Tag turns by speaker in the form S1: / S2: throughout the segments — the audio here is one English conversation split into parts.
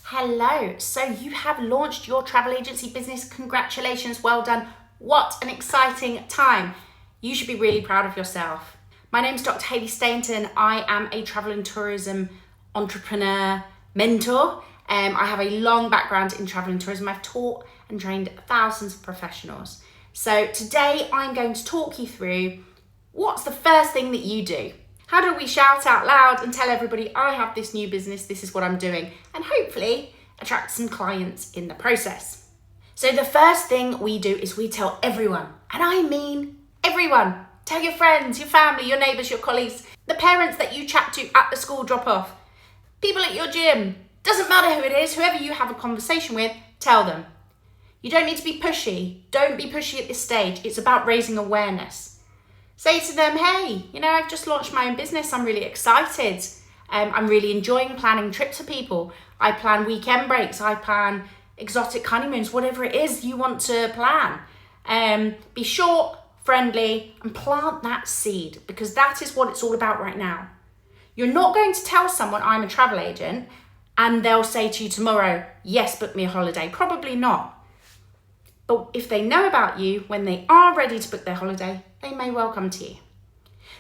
S1: Hello, so you have launched your travel agency business. Congratulations, well done. What an exciting time. You should be really proud of yourself. My name is Dr. Hayley Stainton. I am a travel and tourism entrepreneur mentor. I have a long background in travel and tourism. I've taught and trained thousands of professionals. So today I'm going to talk you through what's the first thing that you do. How do we shout out loud and tell everybody, I have this new business, this is what I'm doing, and hopefully attract some clients in the process. So the first thing we do is we tell everyone, and I mean everyone. Tell your friends, your family, your neighbours, your colleagues, the parents that you chat to at the school drop-off, people at your gym. Doesn't matter who it is, whoever you have a conversation with, tell them. You don't need to be pushy. Don't be pushy at this stage. It's about raising awareness. Say to them, hey, I've just launched my own business. I'm really excited. I'm really enjoying planning trips for people. I plan weekend breaks. I plan exotic honeymoons, whatever it is you want to plan. Be short, friendly, and plant that seed, because that is what it's all about right now. You're not going to tell someone I'm a travel agent and they'll say to you tomorrow, yes, book me a holiday. Probably not. But if they know about you, when they are ready to book their holiday, they may well come to you.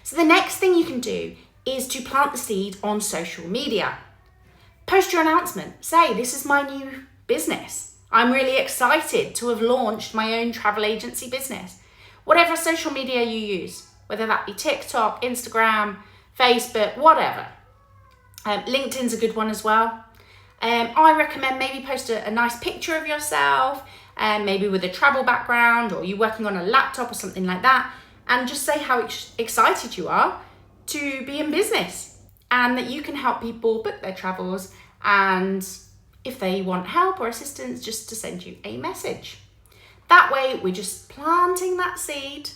S1: So the next thing you can do is to plant the seed on social media. Post your announcement. Say, this is my new business. I'm really excited to have launched my own travel agency business. Whatever social media you use, whether that be TikTok, Instagram, Facebook, whatever. LinkedIn's a good one as well. I recommend maybe post a nice picture of yourself, maybe with a travel background, or you working on a laptop or something like that, and just say how excited you are to be in business and that you can help people book their travels, and if they want help or assistance, just to send you a message. That way we're just planting that seed,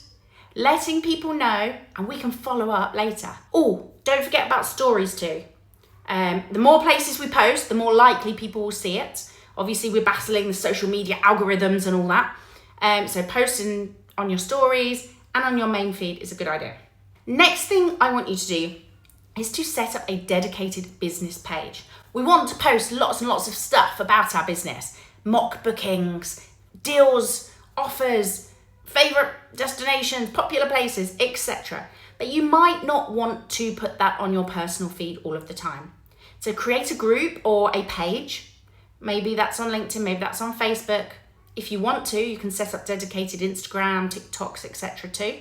S1: letting people know, and we can follow up later. Oh, don't forget about stories too. The more places we post, the more likely people will see it. Obviously, we're battling the social media algorithms and all that. So posting on your stories and on your main feed is a good idea. Next thing I want you to do is to set up a dedicated business page. We want to post lots and lots of stuff about our business. Mock bookings, deals, offers, favourite destinations, popular places, etc. But you might not want to put that on your personal feed all of the time. So create a group or a page. Maybe that's on LinkedIn, maybe that's on Facebook. If you want to, you can set up dedicated Instagram, TikToks, etc. too.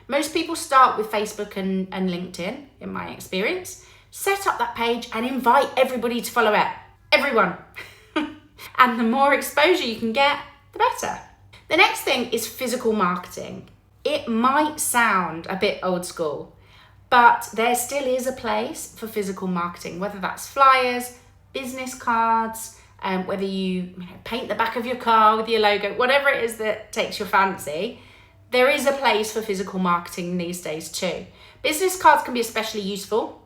S1: Most people start with Facebook and LinkedIn, in my experience. Set up that page and invite everybody to follow it. Everyone. And the more exposure you can get, the better. The next thing is physical marketing. It might sound a bit old school, but there still is a place for physical marketing, whether that's flyers, business cards, whether you paint the back of your car with your logo, whatever it is that takes your fancy, there is a place for physical marketing these days too. Business cards can be especially useful.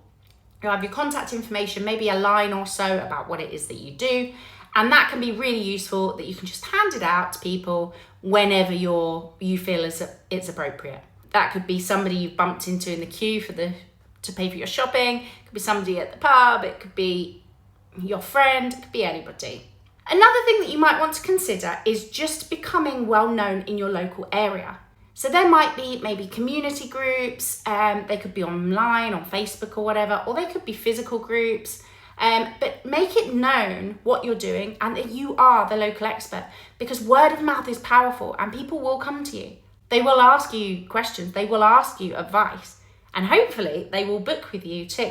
S1: You'll have your contact information, maybe a line or so about what it is that you do, and that can be really useful that you can just hand it out to people whenever you feel it's appropriate. That could be somebody you've bumped into in the queue to pay for your shopping. It could be somebody at the pub. It could be your friend. It could be anybody. Another thing that you might want to consider is just becoming well known in your local area. So there might be maybe community groups. They could be online on Facebook or whatever, or they could be physical groups. But make it known what you're doing and that you are the local expert, because word of mouth is powerful and people will come to you. They will ask you questions, they will ask you advice, and hopefully they will book with you too.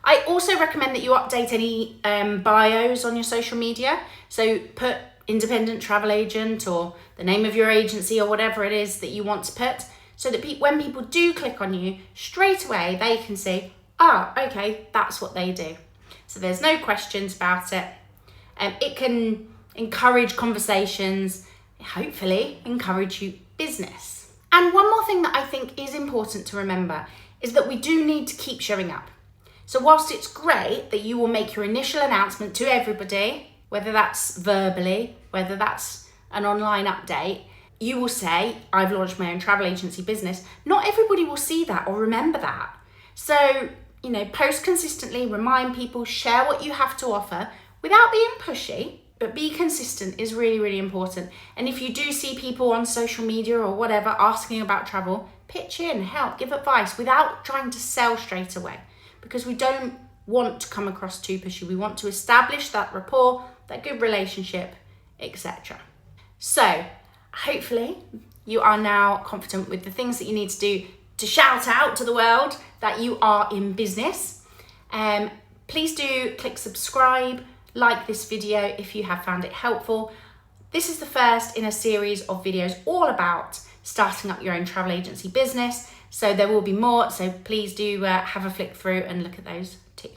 S1: I also recommend that you update any bios on your social media. So put independent travel agent or the name of your agency or whatever it is that you want to put, so that when people do click on you, straight away they can see, okay, that's what they do. So there's no questions about it. It can encourage conversations, hopefully encourage you business. And one more thing that I think is important to remember is that we do need to keep showing up. So whilst it's great that you will make your initial announcement to everybody, whether that's verbally, whether that's an online update, you will say, I've launched my own travel agency business. Not everybody will see that or remember that. So, post consistently, remind people, share what you have to offer without being pushy, but be consistent is really, really important. And if you do see people on social media or whatever asking about travel, pitch in, help, give advice without trying to sell straight away, because we don't want to come across too pushy. We want to establish that rapport, that good relationship, etc. So hopefully you are now confident with the things that you need to do to shout out to the world that you are in business. Please do click subscribe, like this video if you have found it helpful. This is the first in a series of videos all about starting up your own travel agency business. So there will be more, so please do have a flick through and look at those too.